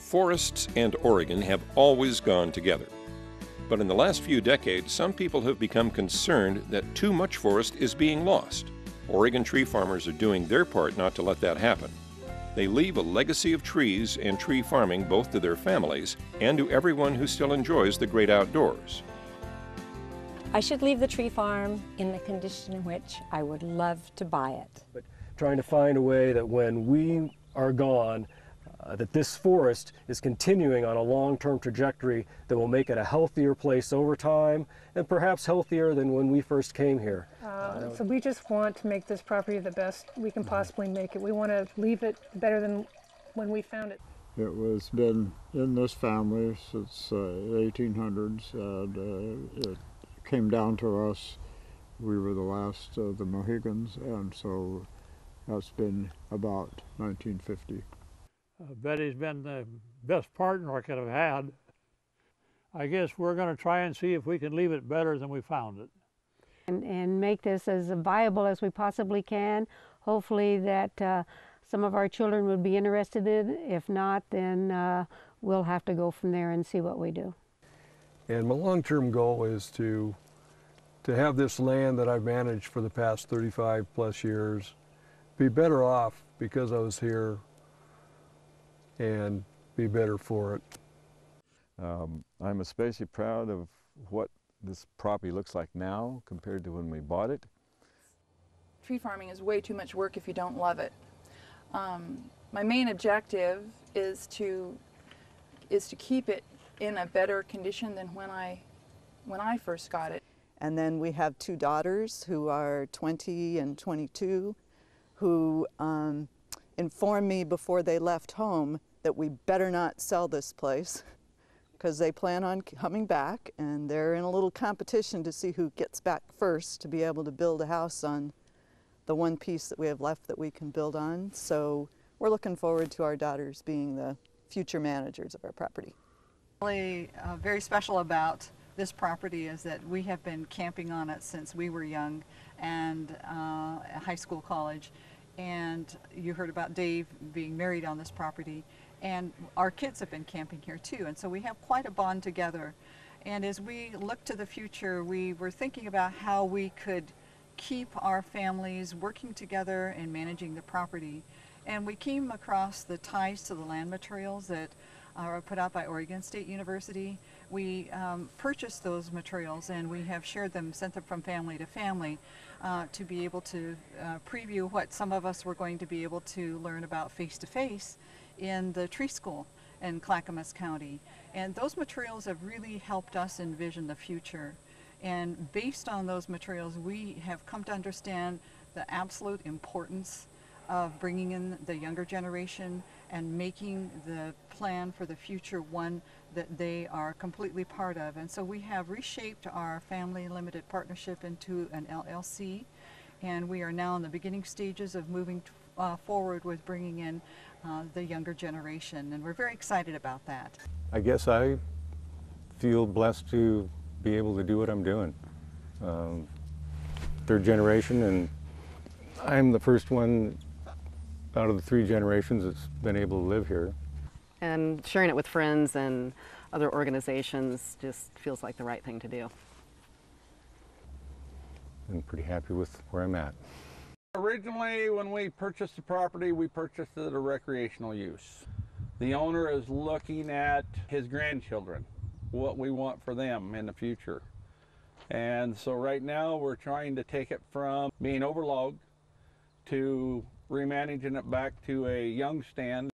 Forests and Oregon have always gone together. But in the last few decades, some people have become concerned that too much forest is being lost. Oregon tree farmers are doing their part not to let that happen. They leave a legacy of trees and tree farming both to their families and to everyone who still enjoys the great outdoors. I should leave the tree farm in the condition in which I would love to buy it. But trying to find a way that when we are gone, that this forest is continuing on a long-term trajectory that will make it a healthier place over time and perhaps healthier than when we first came here. So we just want to make this property the best we can possibly make it. We want to leave it better than when we found it. It was been in this family since the 1800s, and it came down to us. We were the last of the Mohegans, and so that's been about 1950. Betty's been the best partner I could have had. I guess we're going to try and see if we can leave it better than we found it. And make this as viable as we possibly can. Hopefully that some of our children would be interested in it. If not, then we'll have to go from there and see what we do. And my long-term goal is to have this land that I've managed for the past 35 plus years be better off because I was here and be better for it. I'm especially proud of what this property looks like now compared to when we bought it. Tree farming is way too much work if you don't love it. My main objective is to keep it in a better condition than when I first got it. And then we have two daughters who are 20 and 22 who informed me before they left home that we better not sell this place because they plan on coming back, and they're in a little competition to see who gets back first to be able to build a house on the one piece that we have left that we can build on. So we're looking forward to our daughters being the future managers of our property. Really very special about this property is that we have been camping on it since we were young and high school, college. And you heard about Dave being married on this property, and our kids have been camping here too, and so we have quite a bond together. And as we look to the future, we were thinking about how we could keep our families working together and managing the property. And we came across the ties to the land materials that are put out by Oregon State University. We purchased those materials and we have shared them, sent them from family to family to be able to preview what some of us were going to be able to learn about face-to-face in the tree school in Clackamas County. And those materials have really helped us envision the future. And based on those materials, we have come to understand the absolute importance of bringing in the younger generation and making the plan for the future one that they are completely part of. And so we have reshaped our family limited partnership into an LLC, and we are now in the beginning stages of moving forward with bringing in the younger generation, and we're very excited about that. I guess I feel blessed to be able to do what I'm doing. Third generation, and I'm the first one out of the three generations that's been able to live here. And sharing it with friends and other organizations just feels like the right thing to do. I'm pretty happy with where I'm at. Originally, when we purchased the property, we purchased it as a recreational use. The owner is looking at his grandchildren, what we want for them in the future. And so right now we're trying to take it from being overlogged to remanaging it back to a young stand.